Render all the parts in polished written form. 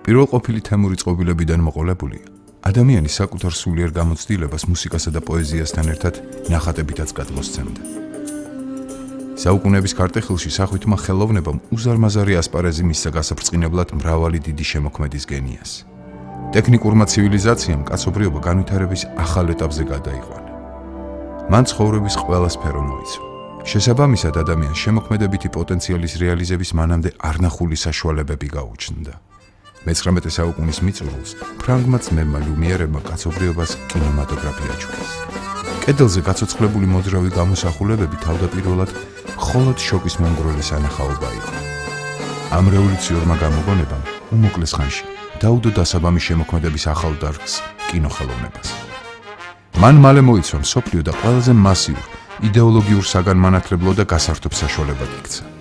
პირველყოფილი თემური წყობილებიდან მოყოლებული ადამიანი საკუთარ სულიერ გამოცდილებას მუსიკასა და პოეზიასთან ერთად ნახატებითაც გადმოსცემდა. საუკუნეების ქარტეხილში სახვითმა ხელოვნებამ უზარმაზარი ასპარეზი მისცა გასაბრწყინებლად მრავალი დიდი შემოქმედის გენიას. ტექნიკურმა ცივილიზაციამ კაცობრიობა განვითარების ახალ ეტაპზე გადაიყვანა. მან ცხოვრების ყველა სფერო მოიცვა. შესაბამისად ადამიანს შემოქმედებითი პოტენციალის რეალიზების მანამდე არნახული საშუალებები გაუჩნდა. მე-19 საუკუნის მიწურულს ფრანგმა ძმებმა ლუმიერებმა კაცობრიობას კინემატოგრაფია აჩვენეს. კედელზე გაცოცხლებული მოძრავი გამოსახულებები თავდაპირველად მხოლოდ შოკის მომგვრელი სანახაობა იყო. ამ რევოლუციურმა გამოგონებამ უმოკლეს ხანში დაუდო დასაბამი შემოქმედების ახალ დარგს კინოხელოვნებას. მან მალე მოიცვა მსოფლიო და ყველაზე მასიურ იდეოლოგიურ საგანმანათლებლო და გასართობ საშუალებად იქცა.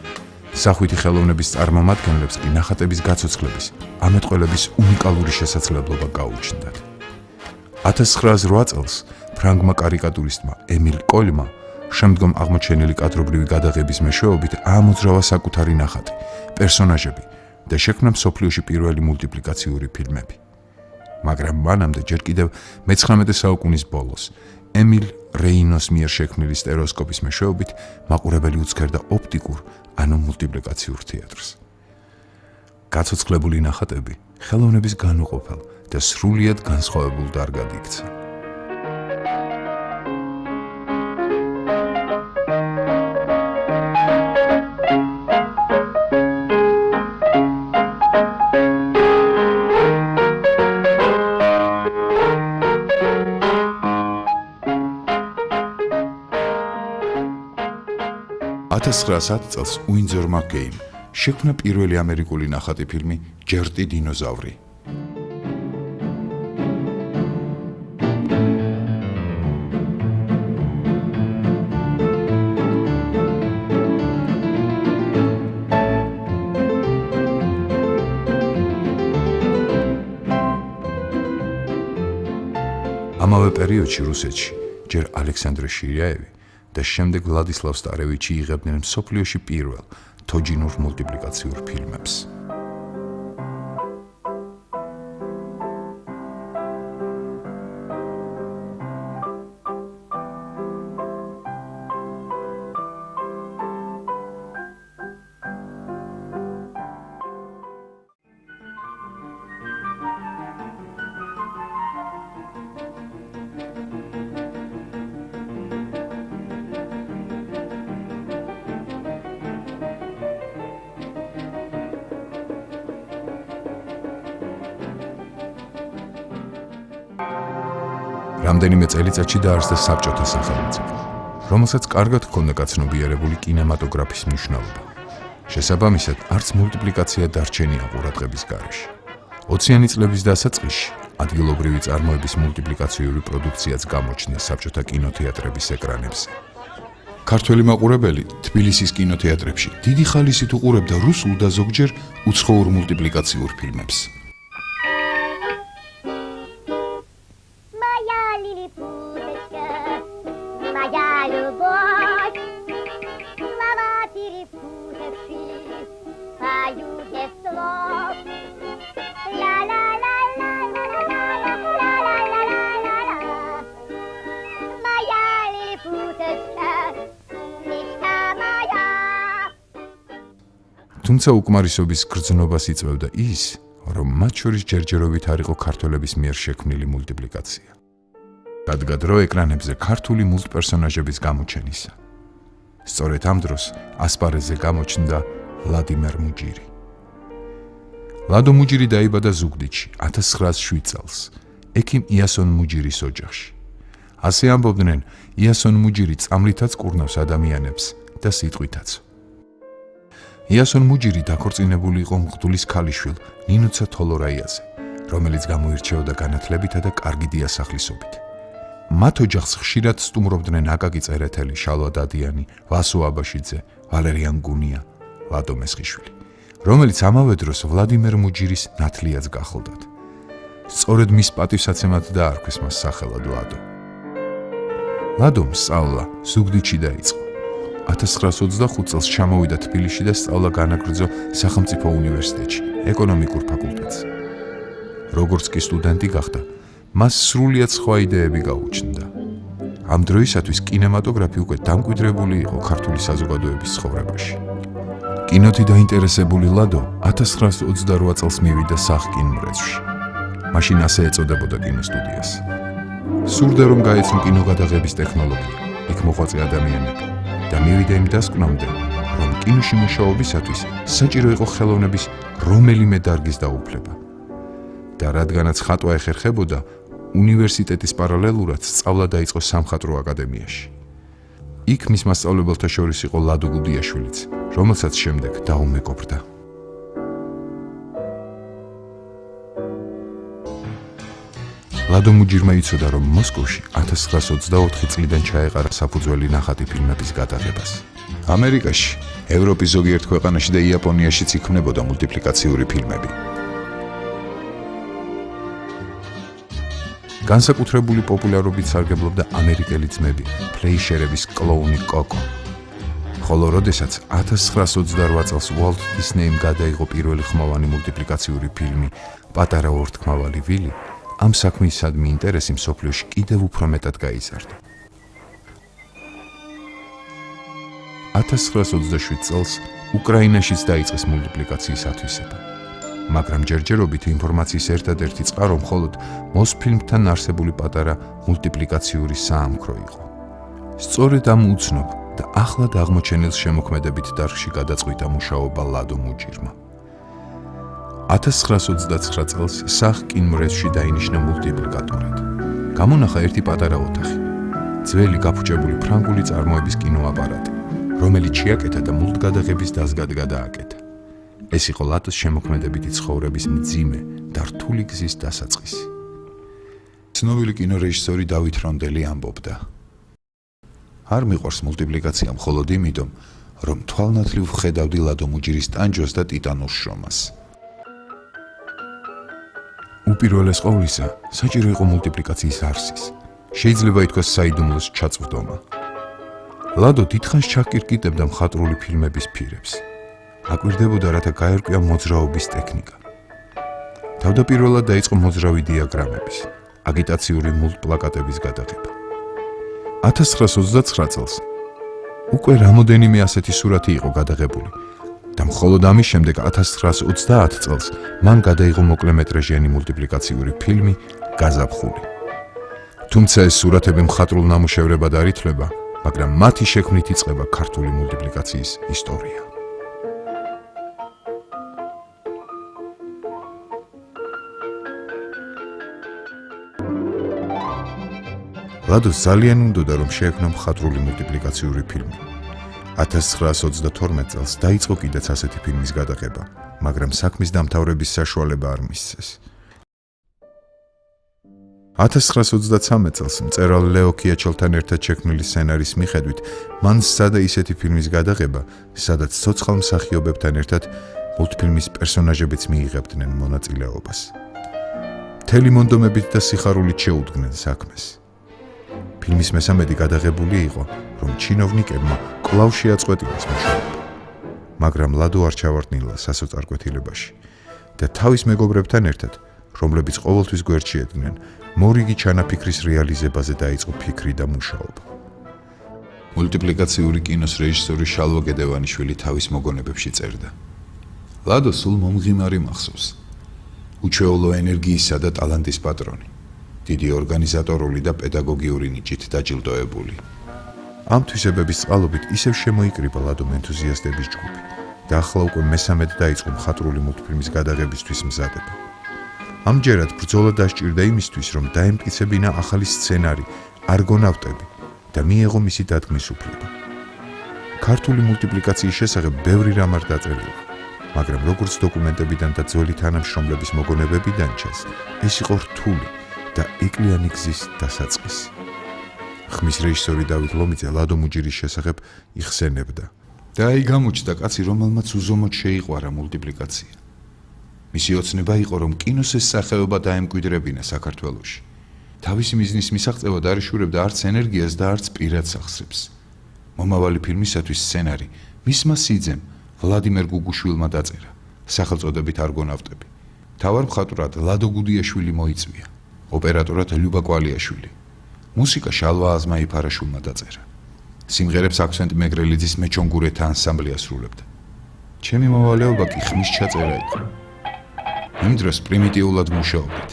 სახვითი ხელოვნების წარმომადგენლებს კი ნახატების გაცოცხლების, ამეტყველების უნიკალური შესაძლებლობა გაუჩნდათ. 1908 წელს ფრანგმა კარიკატურისტმა ემილ კოლმა შემდგომ აღმოჩენილი კადრობრივი გადაღების მეშვეობით აამოძრავა საკუთარი ნახატი, პერსონაჟები და შექმნა მსოფლიოში პირველი მულტიპლიკაციური ფილმები. მაგრამ მანამდე ჯერ კიდევ მე-19 საუკუნის ბოლოს ემილ რეინოს მიერ შექმნილი სტერეოსკოპის მეშვეობით მაყურებელი უცქერდა ოპტიკურ ანუ მულტიპლიკაციურ თეატრს. გაცოცხლებული ნახატები ხელოვნების განუყოფელ და სრულიად განსხვავებულ დარგად იქცა. წელს უინძორ მაკეიმ შექმნა პირველი ამერიკული ნახატი ფილმი ჯერტი დინოზავრი. ამავე პერიოდში რუსეთში ჯერ ალექსანდრე შირიაევი და შემდეგ ვლადისლავ სტარევიჩი იღებდნენ მსოფლიოში პირველ თოჯინურ მულტიპლიკაციურ ფილმებს. რამდენიმე წელიწადში დაარსდა საბჭოთა სახელმწიფო, რომელსაც კარგად ჰქონდა გაცნობიერებული კინემატოგრაფის მნიშვნელობა. შესაბამისად, არც მულტიპლიკაცია დარჩენია ყურადღების გარეშე. 20-იანი წლების დასაწყისში ადგილობრივი წარმოების მულტიპლიკაციური პროდუქციაც გამოჩნდა საბჭოთა კინოთეატრების ეკრანებზე. ქართველი მაყურებელი თბილისის კინოთეატრებში დიდი ხალისით უყურებდა რუსულ და ზოგჯერ უცხოურ მულტიპლიკაციურ ფილმებს. თუმცა უკმარისობის გრძნობას იწვევდა ის, რომ მათ შორის ჯერჯერობით არ იყო ქართველების მიერ შექმნილი მულტიპლიკაცია. რადგან დრო ეკრანებზე ქართული მულტპერსონაჟების გამოჩენისა. სწორედ ამ დროს ასპარეზზე გამოჩნდა ვლადიმერ მუჯირი. ლადო მუჯირი დაიბადა ზუგდიდში 1907 წელს, ექიმ იასონ მუჯირის ოჯახში. ასე ამბობდნენ, იასონ მუჯირი წამლითაც კურნავს ადამიანებს და სიტყვითაც. იასონ მუჯირი დაქორწინებული იყო მღვდლის ქალიშვილ ნინოცა თოლორაიაზე, რომელიც გამოირჩეოდა განათლებითა და კარგი დიასახლისობით. მათ ოჯახს ხშირად სტუმრობდნენ აკაკი წერეთელი, შალვა დადიანი, ვასო აბაშიძე, ვალერიან გუნია, ლადო მესხიშვილი, რომელიც ამავე დროს ვლადიმერ მუჯირის ნათლიაც გახლდათ. სწორედ მის პატივსაცემად დაარქვეს მას სახელად ლადო. ლადომ სწავლა ზუგდიდში დაიწყო. 1925 წელს ჩამოვიდა თბილისში და სწავლა განაგრძო სახელმწიფო უნივერსიტეტში, ეკონომიკურ ფაკულტეტზე. როგორც კი სტუდენტი გახდა, მას სრულიად სხვა იდეები გაუჩნდა. ამ დროისათვის კინემატოგრაფი უკვე დამკვიდრებული იყო ქართული საზოგადოების ცხოვრებაში. კინოთი დაინტერესებული ლადო 1928 წელს მივიდა სახკინმრეცში. მაშინ ასე ეწოდებოდა კინოსტუდიას. სურდა რომ გაეცნო კინოგადაღების ტექნოლოგია, იქ მოღვაწე ადამიანები და მივიდა იმ დასკვნამდე, რომ კინოში მუშაობისათვის საჭირო იყო ხელოვნების რომელიმე დარგის დაუფლება. და რადგანაც ხატვა ეხერხებოდა, უნივერსიტეტის პარალელურად სწავლა დაიწყო სამხატვრო აკადემიაში. იქ მის მასწავლებელთა შორის იყო ლადო გუდიაშვილიც, რომელსაც შემდეგ დაუმეგობრდა. ლადო მუჯირმა იცოდა, რომ მოსკოვში 1924 წლიდან ჩაეყარა საფუძველი ნახატი ფილმების გადაღებას. ამერიკაში, ევროპის ზოგიერთ ქვეყანაში და იაპონიაშიც იქმნებოდა მულტიპლიკაციური ფილმები. განსაკუთრებული პოპულარობით სარგებლობდა ამერიკელი ძმები, ფლეიშერების კლოუნი კოკო. ხოლო როდესაც 1928 წელს უოლტ დისნეიმ გადაიღო პირველი ხმოვანი მულტიპლიკაციური ფილმი პატარა ორთქმავალი ვილი, ამ საქმისადმი ინტერესი მსოფლიოში კიდევ უფრო მეტად გაიზარდა. 1927 წელს უკრაინაშიც დაიწყეს მულტიპლიკაციის ათვისება. მაგრამ ჯერჯერობით ინფორმაციის ერთადერთი წყარო მხოლოდ მოსფილმთან არსებული პატარა მულტიპლიკაციური საამქრო იყო. სწორედ ამ უცნობ და ახლად აღმოჩენილ შემოქმედებით დარგში გადაწყვიტა მუშაობა ლადო მუჯირმა. 1929 წელს სახკინმრეცში დაინიშნა მულტიპლიკატორად. გამონახა ერთი პატარა ოთახი, ძველი გაფუჭებული ფრანგული წარმოების კინოაპარატი, რომელიც შეაკეთა და მულტგადაღების დასგად გადააკეთა. ეს იყო ლადოს შემოქმედებითი ცხოვრების მძიმე და რთული გზის დასაწყისი. ცნობილი კინორეჟისორი დავით რონდელი ამბობდა: არ მიყვარს მულტიპლიკაცია მხოლოდ იმიტომ, რომ თვალნათლივ ვხედავდი ლადო მუჯირის ტანჯვას და ტიტანურ შრომას. უპირველეს ყოვლისა, საჭირო იყო მულტიპლიკაციის არსის, შეიძლება ითქვას საიდუმლოს ჩაწვდომა. ლადო დიდხანს ჩაკირკიტებდა მხატვრული ფილმების ფირებს. აკვირდებოდა, რათა გაერკვია მოძრაობის ტექნიკა. თავდაპირველად დაიწყო მოძრავი დიაგრამების, აგიტაციური მულტპლაკატების გადაღება. 1929 წელს უკვე რამოდენიმე ასეთი სურათი იყო გადაღებული და მხოლოდ ამის შემდეგ 1930 წელს მან გადაიღო მოკლემეტრაჟიანი მულტიპლიკაციური ფილმი გაზაფხული. თუმცა ეს სურათები მხატვრულ ნამუშევრებად არ ითვლება, მაგრამ მათი შექმნით იწყება ქართული მულტიპლიკაციის ისტორია. ლადოს ძალიან უნდოდა, რომ შეექმნა მხატვრული მულტიპლიკაციური ფილმი. 1932 წელს დაიწყო კიდეც ასეთი ფილმის გადაღება, მაგრამ საქმის დამთავრების საშუალება არ მისცეს. 1933 წელს მწერალ ლეო ქიაჩელთან ერთად შექმნილი სცენარის მიხედვით მან სცადა ისეთი ფილმის გადაღება, სადაც ცოცხალ მსახიობებთან ერთად მულტფილმის პერსონაჟებიც მიიღებდნენ მონაწილეობას. მთელი მონდომებით და სიხარულით შეუდგნენ საქმეს. ფილმის მესამედი გადაღებული იყო, რომ ჩინოვნიკებმა კვლავ შეაწყვეტინეს მუშაობა. მაგრამ ლადო არ ჩავარდნილა სასოწარკვეთილებაში და თავის მეგობრებთან ერთად, რომლებიც ყოველთვის გვერდში ედგნენ, მორიგი ჩანაფიქრის რეალიზებაზე დაიწყო ფიქრი და მუშაობა. მულტიპლიკაციური კინოს რეჟისორი შალვა გედევანიშვილი თავის მოგონებებში წერდა: ლადო სულ მომღიმარი მახსოვს, უჩვეულო ენერგიისა და ტალანტის პატრონი, დიდი ორგანიზატორული და პედაგოგიური ნიჭით დაჯილდოებული. ამ თვისებების წყალობით ისევ შემოიკრიბა ლადომ ენთუზიასტების ჯგუფი და ახლა უკვე მესამედ დაიწყო მხატვრული მულტფილმის გადაღებისთვის მზადება. ამჯერად ბრძოლა დასჭირდა იმისთვის, რომ დაემტკიცებინა ახალი სცენარი, არგონავტები და მიეღო მისი დადგმის უფლება. ქართული მულტიპლიკაციის შესახებ ბევრი რამ არ დაწერილა, მაგრამ როგორც დოკუმენტებიდან და ძველი თანამშრომლების მოგონებებიდან ჩანს, ეს იყო რთული და ეკლიანი გზის დასაწყისი. ხმის რეჟისორი დავით ლომიძე ლადო მუჯირის შესახებ იხსენებდა: და აი გამოჩნდა კაცი, რომელმაც უზომოდ შეიყვარა მულტიპლიკაცია. მისი ოცნება იყო, რომ კინოს ეს სახეობა დაემკვიდრებინა საქართველოში. თავისი მიზნის მისაღწევად არ იშურებდა არც ენერგიას და არც პირად სახსრებს. მომავალი ფილმისათვის სცენარი მისმა სიძემ ვლადიმერ გუგუშვილმა დაწერა, სახელწოდებით არგონავტები. მთავარ მხატვრად ლადო გუდიაშვილი მოიწვია, ოპერატორად ლიუბა კვალიაშვილი. მუსიკა შალვა აზმაიფარაშვილმა დაწერა. სიმღერებს აქვსენტ მეგრელიძის მეჩონგურეთა ანსამბლი ასრულებდა. ჩემი მოვალეობა კი ხმის ჩაწერა იყო. იმ დროს პრიმიტიულად მუშაობდით.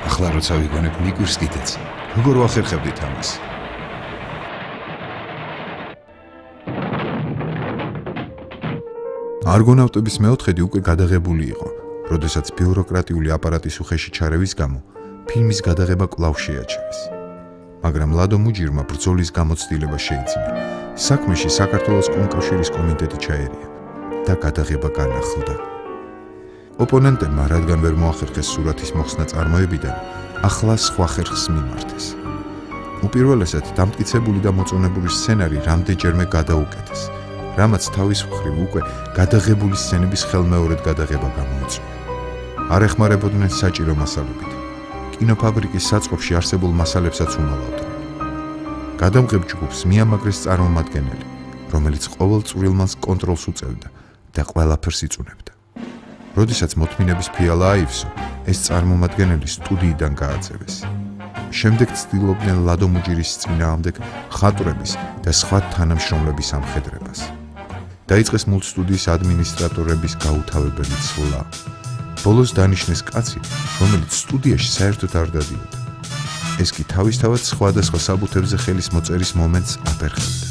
ახლა როცა ვიგონებ მიგვირს კიდეც, როგორ ვახერხებდით ამას? არგონავტების მეოთხედი უკვე გადაღებული იყო, როდესაც ბიუროკრატიული აპარატის უხეში ჩარევის გამო ფილმის გადაღება კვლავ შეაჩერეს. მაგრამ ლადო მუჯირმა ბრძოლის გამოცდილება შეიძინა. საქმეში საქართველოს კომკავშირის კომიტეტი ჩაერია და გადაღება განახლდა. ოპონენტებმა, რადგან ვერ მოახერხეს სურათის მოხსნა წარმოებიდან, ახლა სხვა ხერხს მიმართეს. უპირველესად დამტკიცებული და მოწონებული სცენარი რამდენჯერმე გადაუკეთეს, რამაც თავის მხრივ უკვე გადაღებული სცენების ხელმეორედ გადაღება გამოიწვია. არ ეხმარებოდნენ საჭირო მასალებით. კინოფაბრიკის საწყობში არსებულ მასალებსაც უმალავდნენ. გადამღებ ჯგუფს მიამაგრეს წარმომადგენელი, რომელიც ყოველ წვრილმანს კონტროლს უწევდა და ყველაფერს იწუნებდა. როდესაც მოთმინების ფიალა აივსო, ეს წარმომადგენელი სტუდიიდან გააძევეს. შემდეგ ცდილობდნენ ლადო მუჯირის წინააღმდეგ მხატვრების და სხვა თანამშრომლების ამხედრებას. დაიწყეს მულტსტუდიის ადმინისტრატორების გაუთავებელი ცვლა. ბოლოს დანიშნეს კაცი, რომელიც სტუდიაში საერთოდ არ დადიოდა. ეს კი თავისთავად სხვადასხვა საბუთებზე ხელის მოწერის მომენტს აფერხებდა.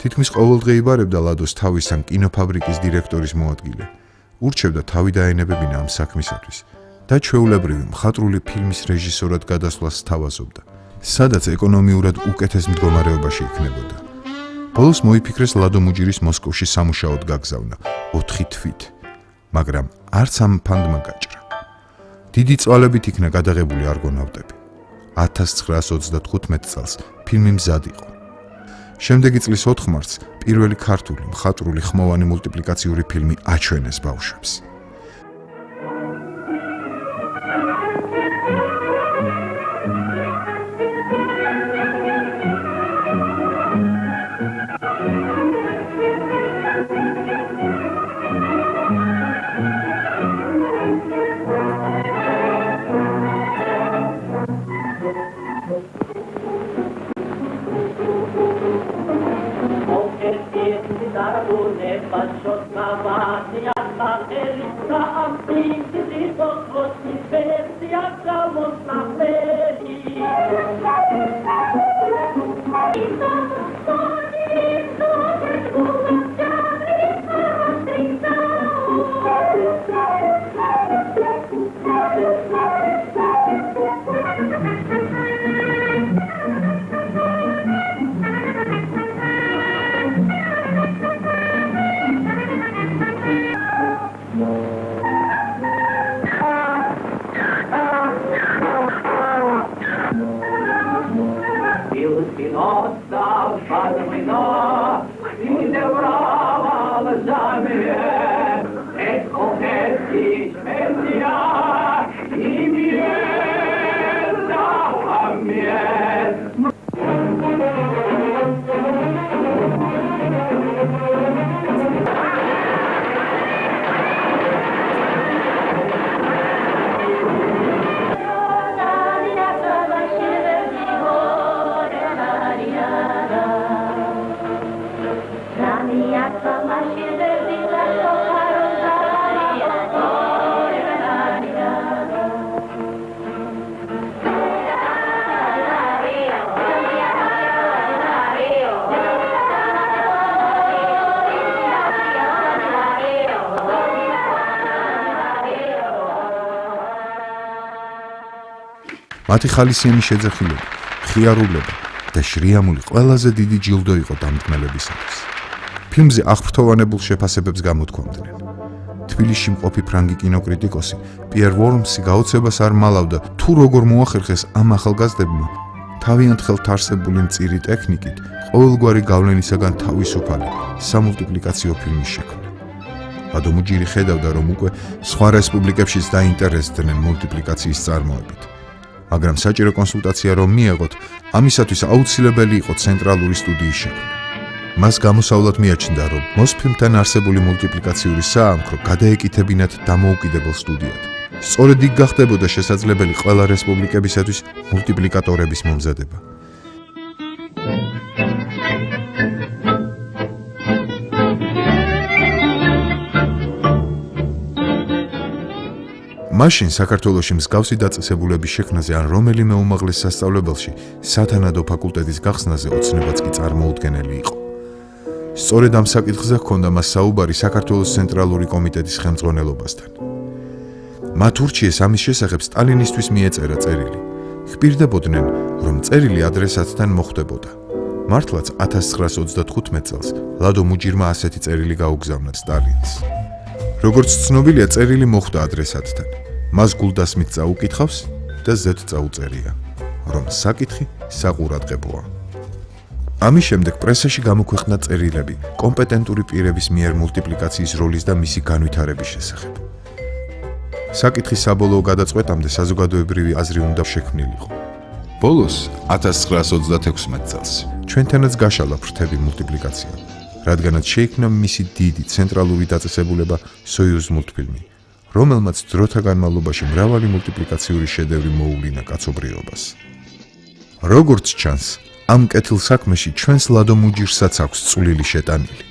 თითქმის ყოველდღე იბარებდა ლადოს თავისთან კინოფაბრიკის დირექტორის მოადგილე. ურჩევდა თავი დაენებებინა ამ საქმისათვის და ჩვეულებრივი მხატვრული ფილმის რეჟისორად გადასვლას სთავაზობდა, სადაც ეკონომიურად უკეთეს მდგომარეობაში იქნებოდა. ბოლოს მოიფიქრეს ლადო მუჯირის მოსკოვში სამუშაოდ გაგზავნა 4 თვით, მაგრამ არც ამ ფანდმა გაჭრა. დიდი წვალებით იქნა გადაღებული არგონავტები. 1935 წელს ფილმი მზად იყო. შემდეგი წლის 4 მარტს პირველი ქართული მხატვრული ხმოვანი მულტიპლიკაციური ფილმი აჩვენეს ბავშვებს. მათი ხალისიანი შეძახილება, ხიარულება და შრიამული ყველაზე დიდი ჯილდო იყო დამდგმელებისათვის. ფილმზე აღფრთოვანებულ შეფასებებს გამოთქვამდნენ. თბილისში მყოფი ფრანგი კინოკრიტიკოსი პიერ ვორმსი გაოცებას არ მალავდა თუ როგორ მოახერხეს ამ ახალგაზრდებმა თავიანთ ხელთ არსებული მწირი ტექნიკით ყოველგვარი გავლენისაგან თავისუფალი სამულტიპლიკაციო ფილმის შექმნა. ლადო მუჯირი ხედავდა, რომ უკვე სხვა რესპუბლიკებშიც დაინტერესდნენ მულტიპლიკაციის წარმოებით. მაგრამ საჭირო კონსულტაცია რომ მიეღოთ, ამისათვის აუცილებელი იყო ცენტრალური სტუდიის შექმნა. მას გამოსავლად მიაჩნდა, რომ მოსფილმთან არსებული მულტიპლიკაციური საამქრო გადაეკითებინათ დამოუკიდებელ სტუდიად. სწორედ იქ გახდებოდა შესაძლებელი ყველა რესპუბლიკებისათვის მულტიპლიკატორების მომზადება. მაშინ საქართველოში მსგავსი დაწესებულების შექმნაზე ან რომელიმე უმაღლეს სასწავლებელში სათანადო ფაკულტეტის გახსნაზე ოცნებაც კი წარმოუდგენელი იყო. სწორედ ამ საკითხზე ჰქონდა მას საუბარი საქართველოს ცენტრალური კომიტეტის ხელმძღვანელობასთან. მათ ურჩიეს ამის შესახებ სტალინისთვის მიეწერა წერილი. ხპირდებოდნენ, რომ წერილი ადრესატთან მოხვდებოდა. მართლაც 1935 წელს ლადო მუჯირმა ასეთი წერილი გაუგზავნა სტალინს. როგორც ცნობილია, წერილი მოხვდა ადრესატთან. მას გულდასმით წაუკითხავს და ზედ წაუწერია, რომ საკითხი საყურადღებოა. ამის შემდეგ პრესაში გამოქვეყნდა წერილები კომპეტენტური პირების მიერ მულტიპლიკაციის როლის და მისი განვითარების შესახებ. საკითხის საბოლოო გადაწყვეტამდე საზოგადოებრივი აზრი უნდა შექმნილიყო. ბოლოს 1936 წელს ჩვენთანაც გაშალა ფრთები მულტიპლიკაციამ, რადგანაც შეიქმნა მისი დიდი ცენტრალური დაწესებულება სოიუზ მულტფილმი, რომელმაც დროთა განმავლობაში მრავალი მულტიპლიკაციური შედევრი მოუვლინა კაცობრიობას. როგორც ჩანს, ამ კეთილ საქმეში ჩვენს ლადო მუჯირსაც აქვს წვლილი შეტანილი.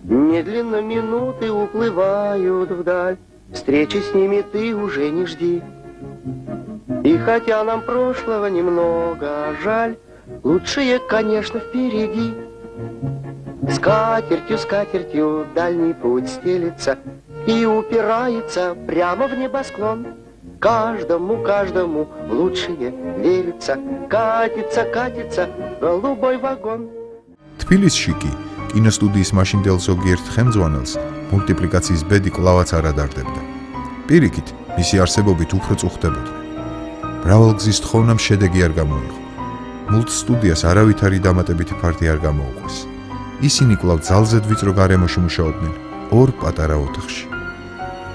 Медленно минуты уплывают вдаль, встречи с ними ты уже не жди. И хотя нам прошлого немного жаль, лучшее, конечно, впереди. Скатертью дальний путь стелится и упирается прямо в небосклон. Каждому в лучшее верится, катится голубой вагон. თბილისში კი კინოსტუდიის მაშინდელ ზოგიერთ ხელმძღვანელს მულტიპლიკაციის ბედი კვლავაც არ ადარდებდა. პირიქით, მისი არსებობით უფრო წუხდებოდნენ. მრავალგზის თხოვნამ შედეგი არ გამოიღო. მულტსტუდიას არავითარი დამატებითი ფარდი არ გამოუყვეს. ისინი კვლავ ძალზედ ვიწრო გარემოში მუშაობდნენ ორ პატარა ოთახში.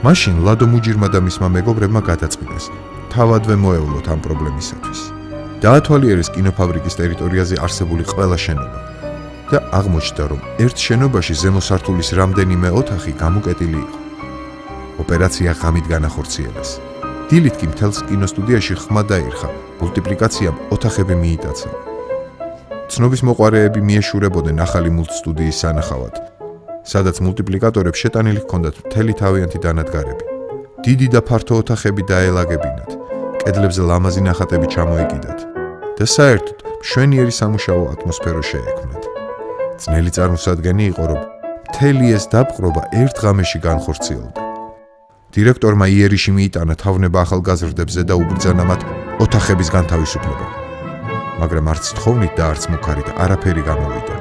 მაშინ ლადო მუჯირმა და მისმა მეგობრებმა გადაწყვიტეს თავადვე მოევლოთ ამ პრობლემისათვის. დაათვალიერეს კინოფაბრიკის ტერიტორიაზე არსებული ყველა შენობა და აღმოჩნდა, რომ ერთ შენობაში ზემო სართულის რამდენიმე ოთახი გამოკეტილი იყო. ოპერაცია ღამით განახორციელეს. დილით კი მთელს კინოსტუდიაში ხმა დაირხა, მულტიპლიკაციამ ოთახები მიიტაცა. ცნობის მოყვარეები მიეშურებოდნენ ახალი მულტსტუდიის სანახავად, სადაც მულტიპლიკატორებს შეტანილი ჰქონდათ მთელი თავიანთი დანადგარები. დიდი და ფართო ოთახები დაელაგებინათ, კედლებზე ლამაზი ნახატები ჩამოეკიდათ და საერთოდ მშვენიერი სამუშაო ატმოსფერო შეექმნათ. ძნელი წარმოსადგენი იყო, რომ მთელი ეს დაპყრობა ერთ ღამეში განხორციელდა. დირექტორმა იერიში მიიტანა თავნება ახალგაზრდებზე და უბრძანა მათ ოთახების განთავისუფლება. მაგრამ არც თხოვნით და არც მუქარით არაფერი გამოვიდა.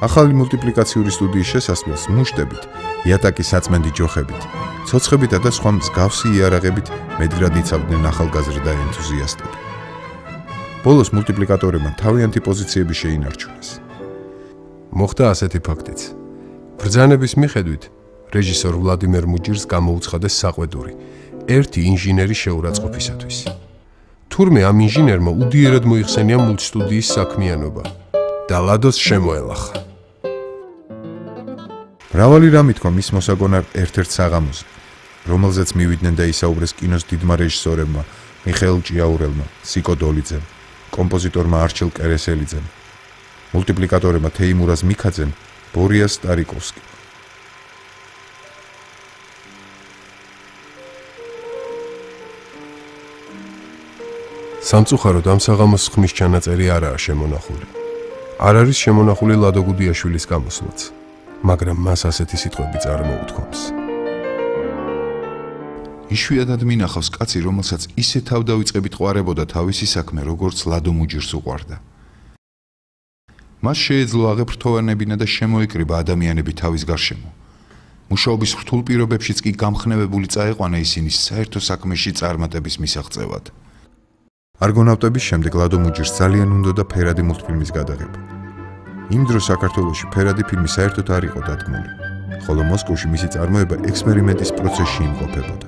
ახალი მულტიპლიკაციური სტუდიის შესასვლელს მუშტებით, იატაკი საწმენდი ჯოხებით, ცოცხებითა და სხვა მსგავსი იარაღებით მედგრად იცავდნენ ახალგაზრდა ენთუზიასტები. ბოლოს მულტიპლიკატორებმა თავიანთი პოზიციები შეინარჩუნეს. მოხდა ასეთი ფაქტიც. ბრძანების მიხედვით რეჟისორ ვლადიმერ მუჯირს გამოუცხადეს საყვედური ერთი ინჟინერი შეურაცხყოფისათვის. თურმე ამ ინჟინერმა უდიერად მოიხსენია მულტსტუდიის საქმიანობა და ლადოს შემოელახა. მრავალი რამ ითქვა მის მოსაგონარ ერთ-ერთ საღამოზე, რომელზეც მივიდნენ და ისაუბრეს კინოს დიდმა რეჟისორებმა მიხეილ ჭიაურელმა, სიკო დოლიძემ, კომპოზიტორმა არჩილ კერესელიძემ, მულტიპლიკატორებმა თეიმურაზ მიქაძემ, ბორიას სტარიკოვსკიმ. სამწუხაროდ ამ საღამოს ხმის ჩანაწერი არაა შემონახული. არ არის შემონახული ლადო გუდიაშვილის გამოსვლაც, მაგრამ მას ასეთი სიტყვები წარმოუთქვამს. იშვიათად მინახავს კაცი, რომელსაც ისე თავდავიწყებით ყვარებოდა თავისი საქმე, როგორც ლადო მუჯირს უყვარდა. მას შეეძლო აღეფრთოვანებინა და შემოეკრიბა ადამიანები თავის გარშემო. მუშაობის რთულ პირობებშიც კი გამხნევებული წაეყვანა ისინი საერთო საქმეში წარმატების მისაღწევად. არგონავტების შემდეგ ლადო მუჯირს ძალიან უნდოდა ფერადი მულტფილმის გადაღება. იმ დროს საქართველოში ფერადი ფილმი საერთოდ არ იყო დადგმული, ხოლო მოსკოვში მისი წარმოება ექსპერიმენტის პროცესში იმყოფებოდა.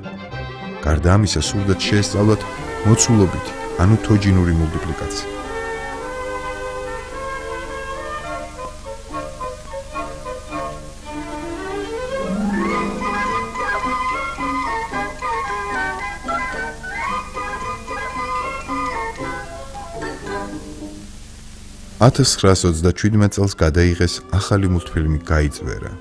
გარდა ამისა, სურდათ შეესწავლათ მოცულობითი, ანუ თოჯინური მულტიპლიკაცია. $1927 წელს გადაიღეს ახალი მულტფილმი გაიწვერა.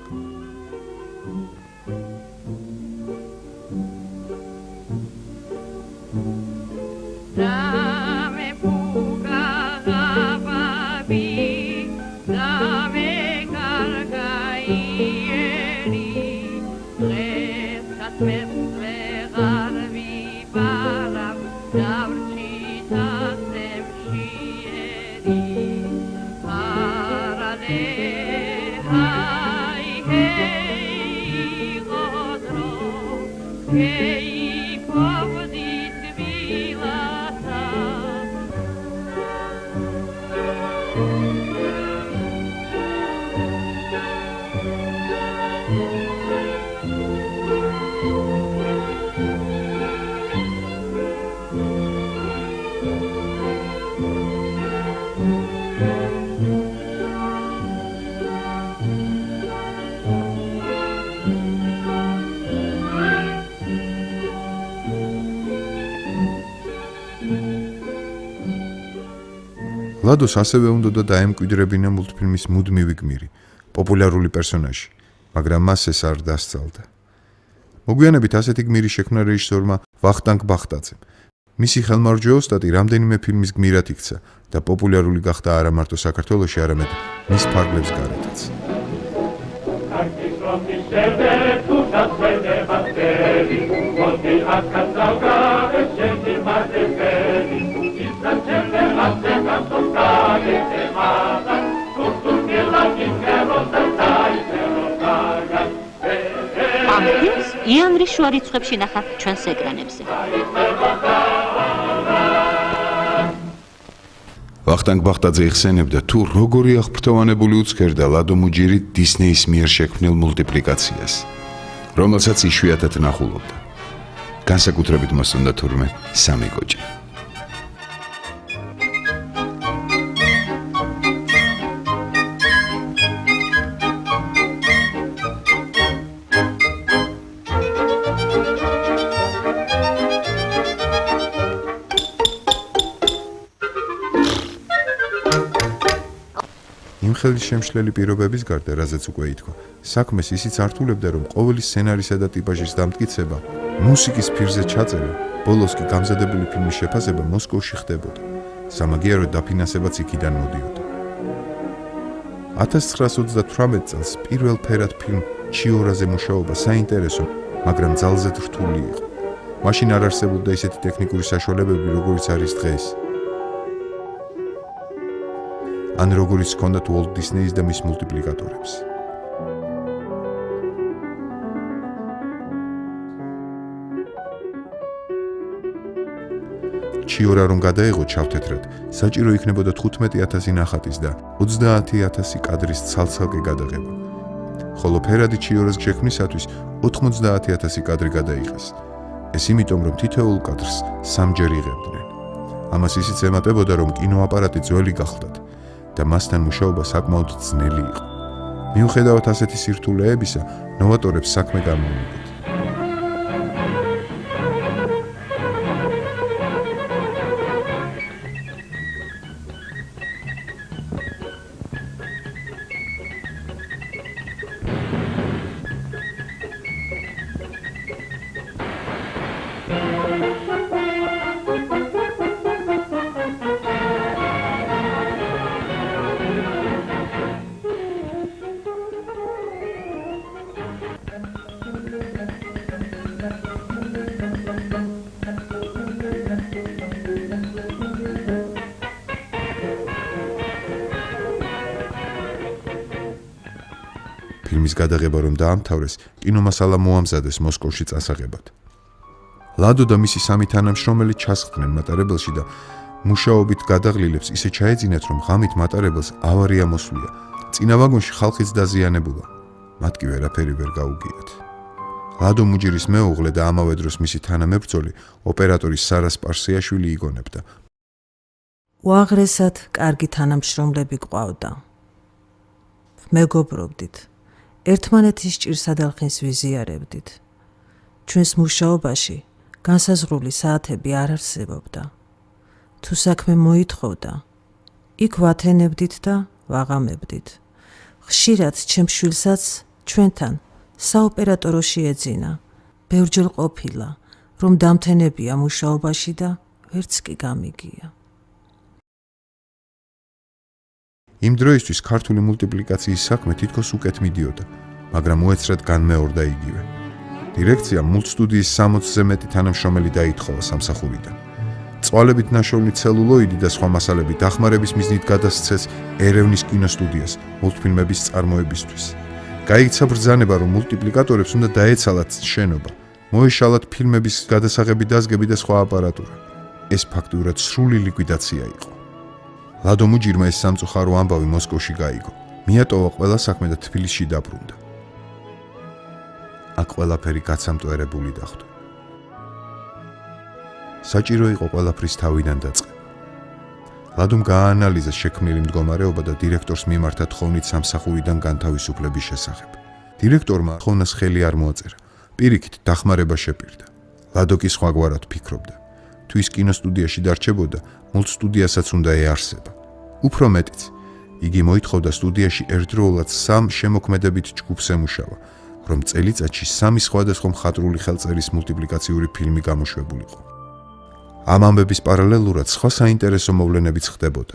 ლადოს ასევე უნდოდა დაემკვიდრებინა მულტფილმის მუდმივი გმირი, პოპულარული პერსონაჟი, მაგრამ მას ეს არ დასწალდა. მოგვიანებით ასეთი გმირი შექმნა რეჟისორმა ვახტანგ ბახტაძემ. მისი ხელმარჯვე ოსტატი რამდენიმე ფილმის გმირად იქცა და პოპულარული გახდა არა მარტო საქართველოში, არამედ მის ფარგლებს გარეთაც. ამ ფილმს იანვრის შუა რიცხვებში ნახავთ ჩვენს ეკრანებზე. ვახტანგ ბახტაძე იხსენებდა, თუ როგორი აღფრთოვანებული უცქერდა ლადო მუჯირი დისნეის მიერ შექმნილ მულტიპლიკაციას, რომელსაც იშვიათად ნახულობდა. განსაკუთრებით მოსწონდა თურმე სამი კოჭი. ხელის შემშლელი პირობების გარდა, რაზეც უკვე ითქვა, საქმეს ისიც ართულებდა, რომ ყოველი სცენარისა და ტიპაჟის დამტკიცება, მუსიკის ფირზე ჩაწერა, ბოლოს კი გამზადებული ფილმის შეფასება მოსკოვში ხდებოდა. სამაგიეროდ დაფინანსებაც იქიდან მოდიოდა. 1928 წელს პირველ ფერად ფილმ ჩიორაზე მუშაობა საინტერესო, მაგრამ ძალზედ რთული იყო. მაშინ არ არსებობდა ისეთი ტექნიკური საშუალებები, როგორიც არის დღეს. ან როგორიც ჰქონდათ უოლტ დისნეის და მის მულტიპლიკატორებს. ჩიორა რომ გადაეღო ჩავთეთრად, საჭირო იქნებოდა 15,000 ნახატის და 30,000 კადრის ცალ-ცალკე გადაღება. ხოლო ფერადი ჩიორას შექმნისათვის 90,000 კადრი გადაიღეს. ეს იმიტომ, რომ თითოეულ კადრს სამჯერ იღებდნენ. ამას ისიც ემატებოდა, რომ კინოაპარატი ძველი გახლდათ და მასთან მუშაობა საკმაოდ ძნელი იყო. მიუხედავად ასეთი სირთულეებისა, ნოვატორებს საქმე გამოუგებთ. ამის გადაღება რომ დაამთავრეს, კინომასალა მოამზადეს მოსკოვში წასაღებად. ლადო და მისი სამი თანამშრომელი ჩასხდნენ მატარებელში და მუშაობით გადაღლილებს ისე ჩაეძინათ, რომ ღამით მატარებელს ავარია მოსვლია. წინა ვაგონში ხალხიც დაზიანებულა. მათ კი ვერაფერი ვერ გაუგიათ. ლადო მუჯირის მეუღლე და ამავე დროს მისი თანამებრძოლი, ოპერატორი სარა სპარსიაშვილი იგონებდა. უაღრესად კარგი თანამშრომლები გვყავდა. მეგობრობდით, ერთმანეთის ჭირსადელხინს ვიზიარებდით. ჩვენს მუშაობაში განსაზღვრული საათები არ არსებობდა. თუ საქმე მოითხოვდა, იქ ვათენებდით და ვაღამებდით. ხშირად ჩემს შვილსაც ჩვენთან საოპერატოროში ეძინა. ბევრჯერ ყოფილა, რომ დამთენებია მუშაობაში და ვერც კი გამიგია. იმ დროისთვის ქართული მულტიპლიკაციის საქმე თითქოს უკეთ მიდიოდა, მაგრამ უეცრად განმეორდა იგივე. დირექციამ მულტსტუდიის 60-ზე მეტი თანამშრომელი დაითხოვა სამსახურიდან. წვალებით ნაშოვნი ცელულოიდი და სხვა მასალები დახმარების მიზნით გადასცეს ერევნის კინოსტუდიას მულტფილმების წარმოებისთვის. გაიქცა ბრძანება, რომ მულტიპლიკატორებს უნდა დაეცალათ შენობა, მოეშალათ ფილმების გადასაღები დაზგები და სხვა აპარატურა. ეს ფაქტურად სრული ლიკვიდაცია იყო. ლადო მუჯირმა ეს სამწუხარო ამბავი მოსკოვში გაიგო. მიატოვა ყველა საქმე და თბილისში დაბრუნდა. აქ ყველაფერი გაცამტვერებული დახვდა. საჭირო იყო ყველაფრის თავიდან დაწყება. ლადომ გააანალიზა შექმნილი მდგომარეობა და დირექტორს მიმართა თხოვნით სამსახურიდან განთავისუფლების შესახებ. დირექტორმა თხოვნას ხელი არ მოაწერა. პირიქით დახმარება შეპირდა. ლადო კი სხვაგვარად ფიქრობდა. თუ ის კინოსტუდიაში დარჩებოდა, მულტსტუდიასაც უნდა ეარსება. უფრო მეტიც, იგი მოითხოვდა სტუდიაში ერთდროულად 3 შემოქმედებით ჯგუფს ემუშავა, რომ წელიწადში 3 სხვადასხვა მხატვრული ხელწერის მულტიპლიკაციური ფილმი გამოშვებულიყო. ამ ამბების პარალელურად სხვა საინტერესო მოვლენებიც ხდებოდა.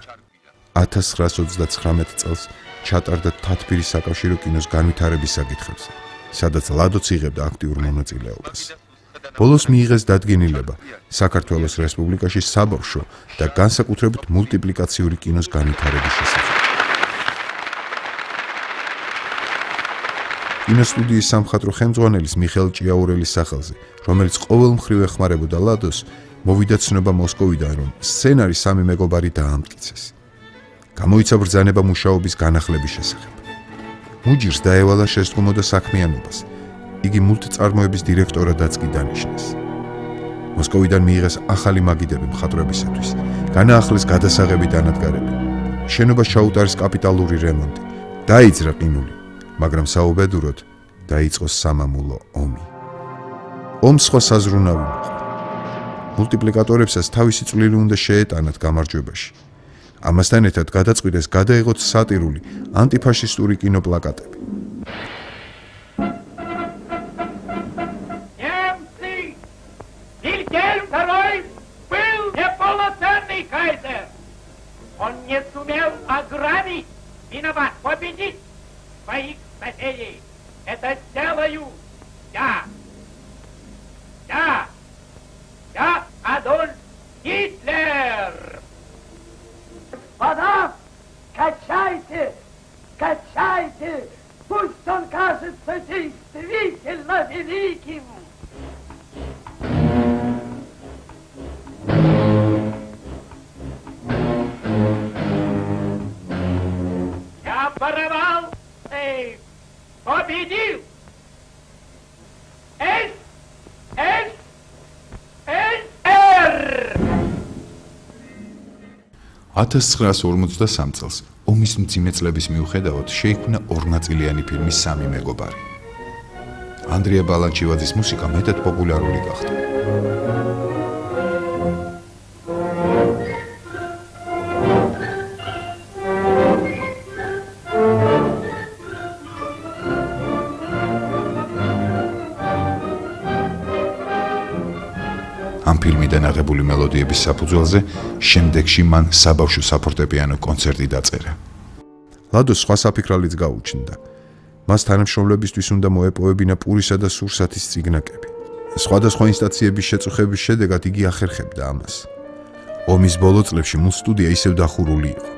1929 წელს ჩატარდა თათბირის საკავშირო კინოს განვითარების საკითხებზე, სადაც ლადოც იღებდა აქტიურ მონაწილეობას. ბოლოს მიიღეს დადგენილება საქართველოს რესპუბლიკაში საბავშვო და განსაკუთრებით მულტიპლიკაციური კინოს განვითარების შესახებ. კინოსტუდიის სამხატვრო ხელმძღვანელის მიხეილ ჭიაურელის სახელზე, რომელიც ყოველ მხრივ ეხმარებოდა ლადოს, მოვიდა ცნობა მოსკოვიდან, რომ სცენარი 3 მეგობარი დაამტკიცეს. გამოიცა ბრძანება მუშაობის განახლების შესახებ. მუჯირს დაევალა შესდგომო და საქმიანობას. იგი მულტწარმოების დირექტორადაც კი დანიშნეს. მოსკოვიდან მიიღეს ახალი მაგიდები მხატვრებისათვის. განაახლეს გადასაღები დანადგარები. შენობას ჩაუტარეს კაპიტალური რემონტი. დაიძრა ყინული, მაგრამ საუბედუროდ დაიწყო სამამულო ომი. ომს სხვა საზრუნავი მოყვა. მულტიპლიკატორებსაც თავისი წვლილი უნდა შეეტანათ გამარჯვებაში. ამასთან ერთად გადაწყვიტეს გადაიღოთ სატირული, ანტიფაშისტური კინოპლაკატები. Он не сумел ограбить, виноват, победить своих соседей. Это сделаю я. Я Адольф Гитлер. Господа, качайте, качайте, пусть он кажется действительно великим. Воровал и победил. 1953 წელს ომის მძიმე წლების მიუხედავად შეიქმნა ორნაწილიანი ფილმი 3 მეგობარი. ანდრია ბალანჩივაძის მუსიკა მეტად პოპულარული გახდა. ამ ფილმიდან აღებული მელოდიების საფუძველზე შემდეგში მან საბავშვო საფორტეპიანო კონცერტი დაწერა. ლადოს სხვა საფიქრალიც გაუჩნდა. მას თანამშრომლებისთვის უნდა მოეპოვებინა პურისა და სურსათის წიგნაკები. სხვადასხვა ინსტანციების შეწუხების შედეგად იგი ახერხებდა ამას. ომის ბოლო წლებში მულტსტუდია ისევ დახურული იყო.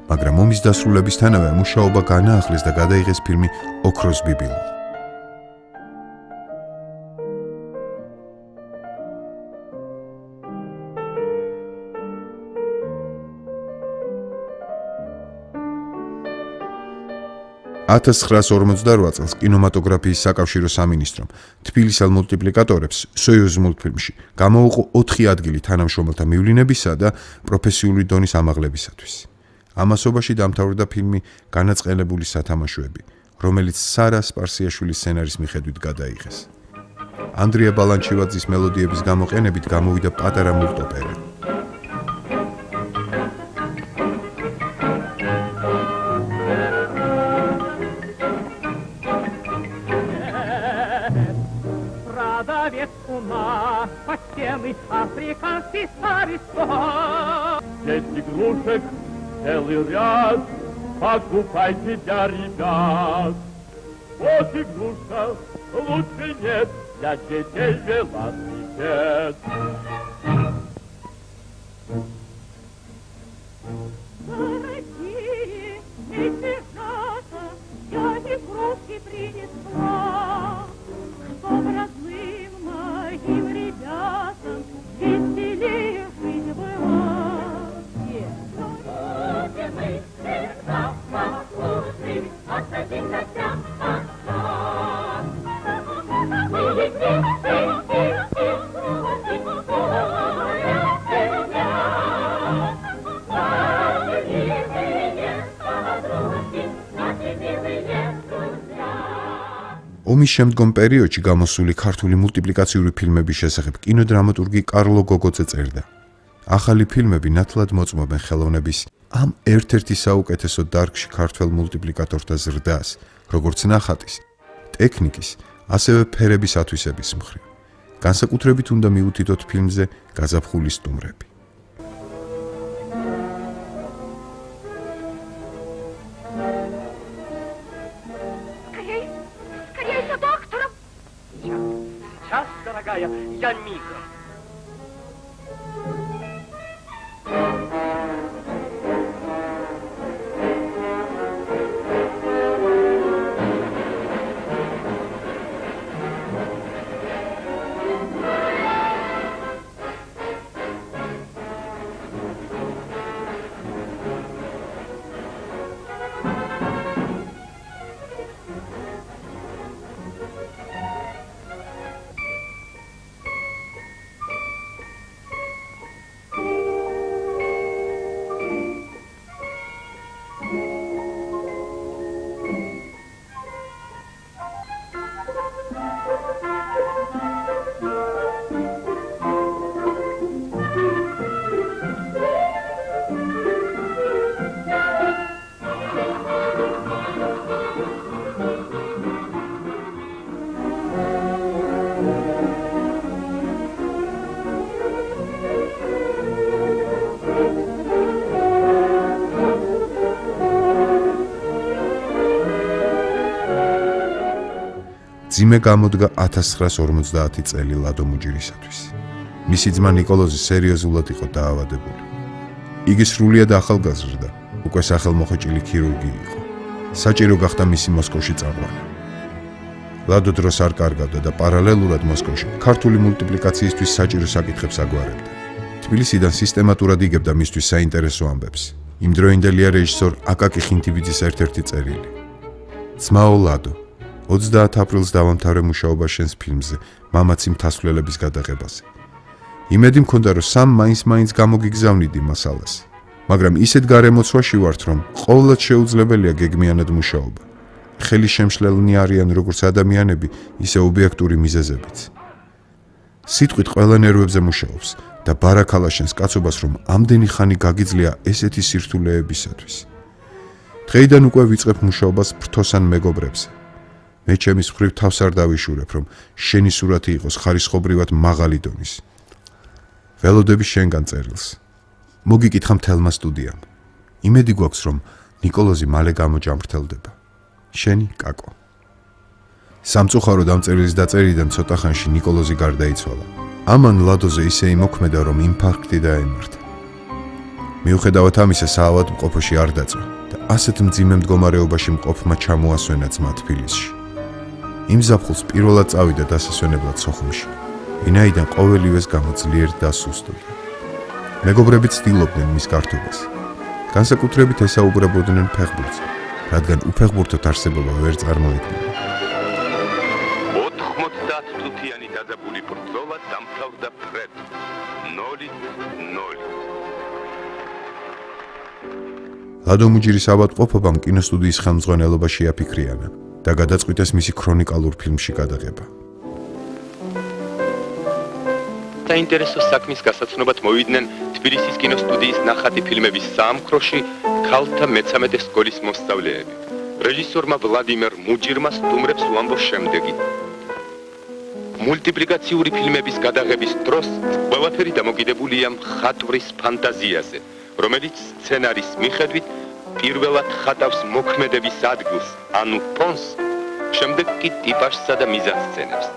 მაგრამ ომის დასრულებისთანავე მუშაობა განაახლეს და გადაიღეს ფილმი ოქროს ბიბილო. $1948 წელს კინემატოგრაფიის საკავშირო სამინისტრომ თბილისელ მულტიპლიკატორებს სოიუზ მულტფილმში გამოუყო 4 ადგილი თანამშრომელთა მივლინებისა და პროფესიული დონის ამაღლებისათვის. ამასობაში დამთავრდა ფილმი განაწყენებული სათამაშოები, რომელიც სარა სპარსიაშვილის სცენარის მიხედვით გადაიღეს. ანდრია ბალანჩივაძის მელოდიების გამოყენებით გამოვიდა პატარა მულტოპერა. Африканский старый сад. 10 игрушек, целый ряд, покупайте для ребят. Вот игрушка, лучше нет, для детей велосипед. Дорогие эти ребята, я игрушки принесла, чтоб родным моим ребятам веселее жить было. Будем мы всегда послушны, осадить гостям отца. Мы летим, ომის შემდგომ პერიოდში გამოსული ქართული მულტიპლიკაციური ფილმების შესახებ კინოდრამატურგი კარლო გოგოძე წერდა. ახალი ფილმები ნათლად მოწმობენ ხელოვნების ამ ერთ-ერთი საუკეთესო დარგში ქართველ მულტიპლიკატორთა ზრდას, როგორც ნახატის, ტექნიკის, ასევე ფერების ათვისების მხრივ. განსაკუთრებით უნდა მიუთითოთ ფილმზე გაზაფხული სტუმრები. Сейчас, дорогая, я мигом. ძიმე გამოდგა 1950 წელი ლადო მუჯირისათვის. მისი ძმა ნიკოლოზი სერიოზულად იყო დაავადებული. იგი სრულიად ახალგაზრდა, უკვე სახელმოხვეჭილი ქირურგი იყო. საჭირო გახდა მისი მოსკოვში წაყვანა. ლადო დროს არ კარგავდა და პარალელურად მოსკოვში ქართული მულტიპლიკაციისთვის საჭირო საკითხებს აგვარებდა. თბილისიდან სისტემატურად იგებდა მისთვის საინტერესო ამბებს. იმდროინდელია რეჟისორ აკაკი ხინთიბიძის ერთ-ერთი წერილი. ძმაო ლადო, 30 აპრილს დავამთავრე მუშაობა შენს ფილმზე, მამაცი მთასვლელების გადაღებაზე. იმედი მქონდა, რომ სამ მაინც გამოგიგზავნიდი მასალას, მაგრამ ისეთ გარემოცვაში ვართ, რომ ყოველად შეუძლებელია გეგმიანად მუშაობა. ხელი შემშლელნი არიან როგორც ადამიანები, ისე ობიექტური მიზეზებიც. სიტყვით ყველა ნერვებზე მუშაობს და ბარაქალა შენს კაცობას, რომ ამდენი ხანი გაგიძლია ესეთი სირთულეებისათვის. დღეიდან უკვე ვიწყებ მუშაობას ფრთოსან მეგობრებზე. მე ჩემის მხრივ თავს არ დავიშურებ, რომ შენი სურათი იყოს ხარისხობრივად მაღალი დონის. ველოდები შენგან წერილს. მოგიკითხა მთელმა სტუდიამ. იმედი გვაქვს, რომ ნიკოლოზი მალე გამოჯამრთელდება. შენი კაკო. სამწუხაროდ ამ წერილის დაწერიდან ცოტა ხანში ნიკოლოზი გარდაიცვალა. ამან ლადოზე ისე იმოქმედა, რომ ინფარქტი დაემართა. მიუხედავად ამისა, საავადმყოფოში არ დაწვა და ასეთ მძიმე მდგომარეობაში მყოფმა ჩამოასვენა ძმა თბილისში. იმ ზაფხულს პირველად წავიდა დასასვენებლად სოხუმში, ვინაიდან ყოველივეს გამო ძლიერ დასუსტდა. მეგობრები ცდილობდნენ მის გართობას. განსაკუთრებით ესაუბრებოდნენ ფეხბურთს, რადგან უფეხბურთოთ არსებობა ვერ წარმოედგინა. 90 წუთიანი დაძაბული ბრძოლა დამთავრდა ფრედ 0-0. ლადო მუჯირის ავადმყოფობამ კინოსტუდიის ხელმძღვანელობა შეაფიქრიანა და გადაწყვიტეს მისი ქრონიკალურ ფილმში გადაღება. საინტერესო საქმის გასაცნობად მოვიდნენ თბილისის კინოსტუდიის ნახატი ფილმების საამქროში ქალთა მე-13 სკოლის მოსწავლეები. რეჟისორმა ვლადიმერ მუჯირმა სტუმრებს უამბობს შემდეგი: მულტიპლიკაციური ფილმების გადაღების დროს ყველაფერი დამოკიდებულია მხატვრის ფანტაზიაზე, რომელიც სცენარის მიხედვით პირველად ხატავს მოქმედების ადგილს, ანუ ფონს, შემდეგ კი ტიპაჟსა და მიზანსცენებს.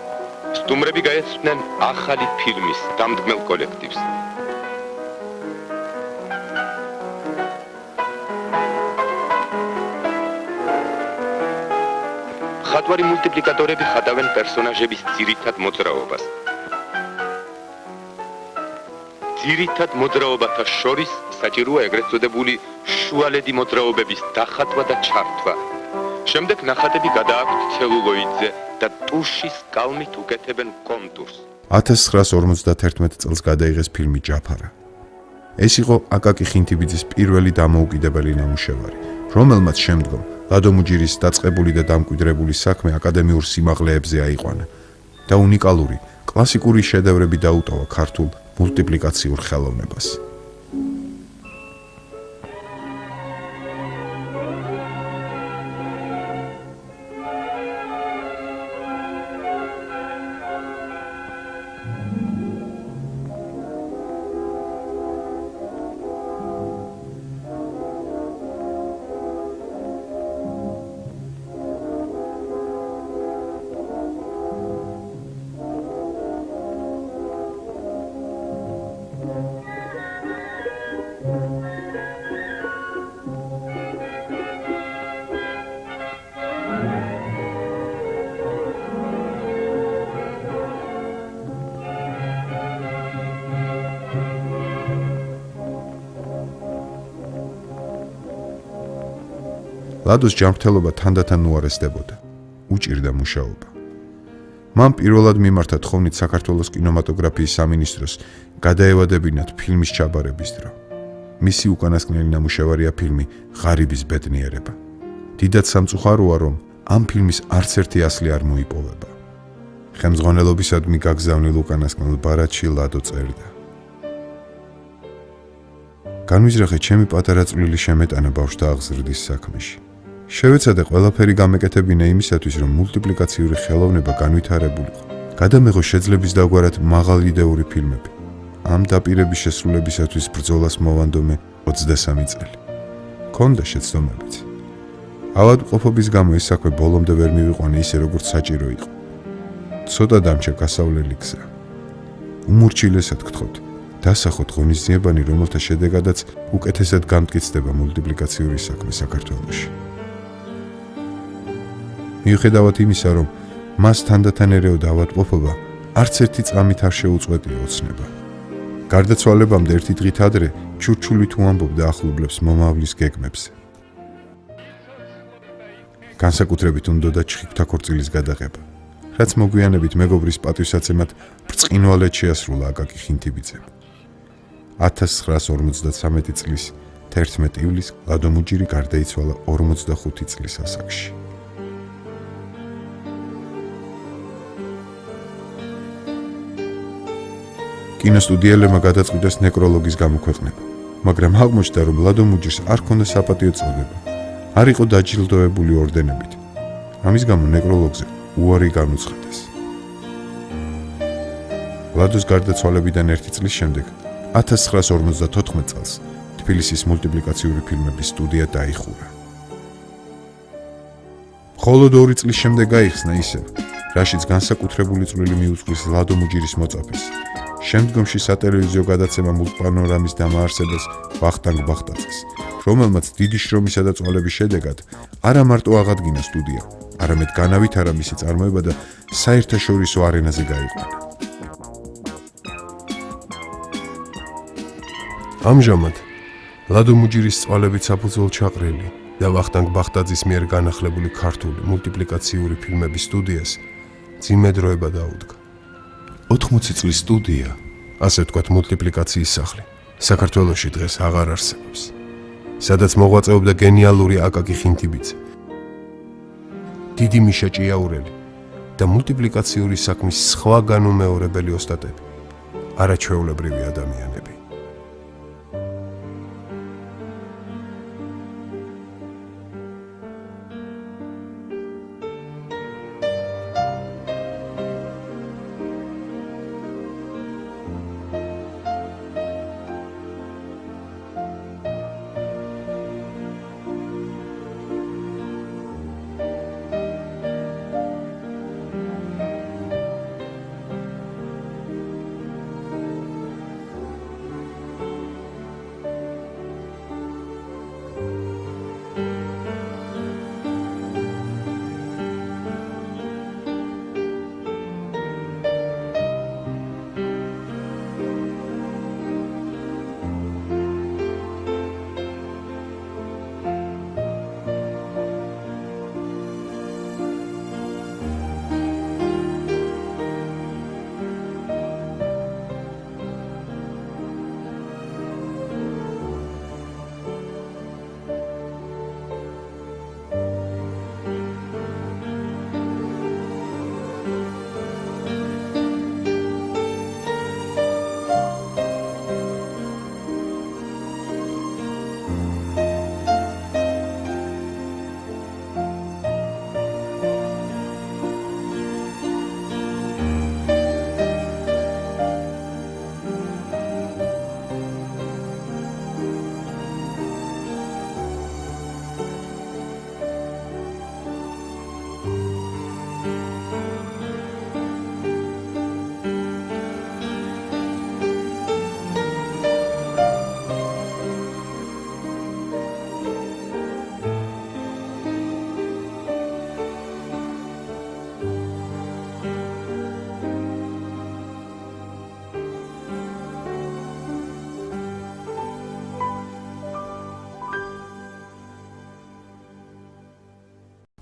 სტუმრები გაეცვდნენ ახალი ფილმის დამდგმელ კოლექტივს. ხატვარი მულტიპლიკატორები ხატავენ პერსონაჟების ძირითად მოძრაობას. ძირითად მოძრაობათა შორის საჭიროა ეგრეთ წოდებული შუალედი მოძრაობების დახატვა და ჩართვა. შემდეგ ნახატები გადააქვთ ცელულოიდზე და ტუშის კალმით უკეთებენ კონტურს. 1951 წელს გადაიღეს ფილმი ჯაფარა. ეს იყო აკაკი ხინთიბიძის პირველი დამოუკიდებელი ნამუშევარი, რომელმაც შემდგომ ლადო მუჯირის დაწყებული და დამკვიდრებული საქმე აკადემიურ სიმაღლეებზე აიყვანა და უნიკალური კლასიკური შედევრები დაუტოვა ქართულ მულტიპლიკაციურ ხელოვნებას. ლადოს ჯანმრთელობა თანდათან უარესდებოდა, უჭირდა მუშაობა. მან პირველად მიმართა თხოვნით საქართველოს კინემატოგრაფიის სამინისტროს გადაევადებინათ ფილმის ჩაბარების დრო. მისი უკანასკნელი ნამუშევარია ფილმი ღარიბის ბედნიერება. დიდად სამწუხაროა, რომ ამ ფილმის არც ერთი ასლი არ მოიპოვება. ხელმძღვანელობისადმი გაგზავნილ უკანასკნელ ბარათში ლადო წერდა: განვიზრახე ჩემი პატარა წვლილი შემეტანა ბავშვთა აღზრდის საქმეში. შევეცადე ყველაფერი გამეკეთებინა იმისათვის, რომ მულტიპლიკაციური ხელოვნება განვითარებულიყო. გადამეღო შეძლების დაგვარად მაღალ იდეური ფილმები. ამ დაპირების შესრულებისათვის ბრძოლას მოვანდომე 23 წელი. ქონდა შეცდომებიც. ავადმყოფობის გამო ეს საქმე ბოლომდე ვერ მივიყვანე ისე, როგორც საჭირო იყო. ცოტა დამჭა გასავლელი გზა. უმორჩილესად გთხოვთ, დასახოთ ღონისძიებანი, რომელთა შედეგადაც უკეთესად გამტკიცდება მულტიპლიკაციური საქმე საქართველოში. მიუხედავად იმისა, რომ მას თანდათან ერეოდა ავადმყოფობა, არც ერთი წამით არ შეუწყვეტია ოცნება. გარდაცვალებამდე ერთი დღით ადრე ჩურჩულით უამბობდა ახლობლებს მომავლის გეგმებზე. განსაკუთრებით უნდოდა ჩხიკვთა ქორწილის გადაღება, რაც მოგვიანებით მეგობრის პატივსაცემად ბრწყინვალედ შეასრულა აკაკი ხინთიბიძემ. 1953 წლის 11 ივლისს ლადო მუჯირი გარდაიცვალა 45 წლის ასაკში. კინოსტუდიელებმა გადაწყვიტეს ნეკროლოგის გამოქვეყნება, მაგრამ აღმოჩნდა, რომ ლადო მუჯირს არ ჰქონდა საპატიო წოდება, არ იყო დაჯილდოებული ორდენებით. ამის გამო ნეკროლოგზე უარი განუცხადეს. ლადოს გარდაცვალებიდან 1 წლის შემდეგ 1954 წელს თბილისის მულტიპლიკაციური ფილმების სტუდია დაიხურა. მხოლოდ 2 წლის შემდეგ გაიხსნა ისევ, რაშიც განსაკუთრებული წვლილი მიუძღვის ლადო მუჯირის მოწაფეს, შემდგომში სატელევიზიო გადაცემა მულტპანორამის დამაარსებელს ვახტანგ ბახტაძეს, რომელმაც დიდი შრომისა და წვალების შედეგად არა მარტო აღადგინა სტუდია, არამედ განავითარა მისი წარმოება და საერთაშორისო არენაზე გაიყვანა. ამჟამად ლადო მუჯირის წვალებით საფუძველ ჩაყრილი და ვახტანგ ბახტაძის მიერ განახლებული ქართული მულტიპლიკაციური ფილმების სტუდიას მძიმე დროება დაუდგა. 80 წლის სტუდია, ასე ვთქვათ მულტიპლიკაციის სახლი, საქართველოში დღეს აღარ არსებობს, სადაც მოღვაწეობდა გენიალური აკაკი ხინთიბიძე, დიდი მიშა ჭიაურელი და მულტიპლიკაციური საქმის სხვა განუმეორებელი ოსტატები, არაჩვეულებრივი ადამიანები.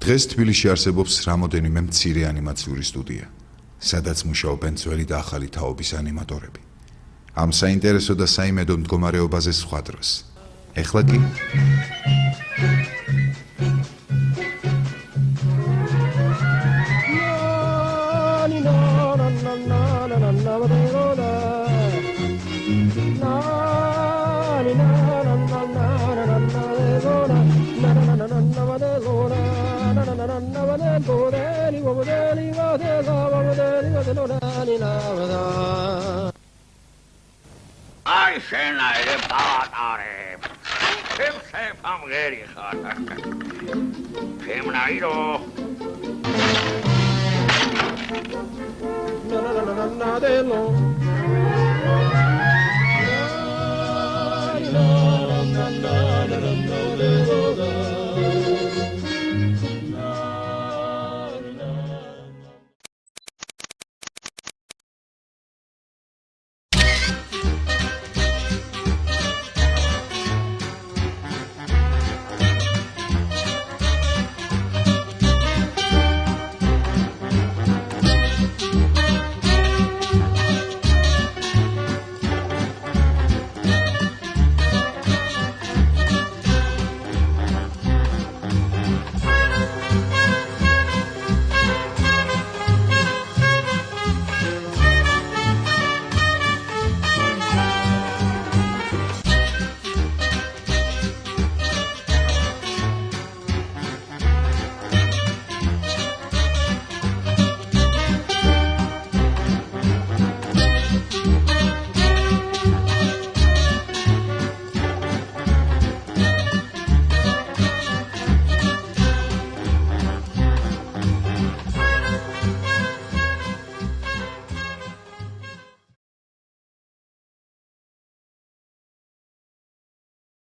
დღეს თბილისში არსებობს რამოდენიმე მცირე ანიმაციური სტუდია, სადაც მუშაობენ ძველი და ახალი თაობის ანიმატორები. ამ საინტერესო და საიმედო მდგომარეობაზე სხვა დროს. ეხლა კი Ai, scena e patare. Se famgeri khata. Femnairo. Na na na na na de lo.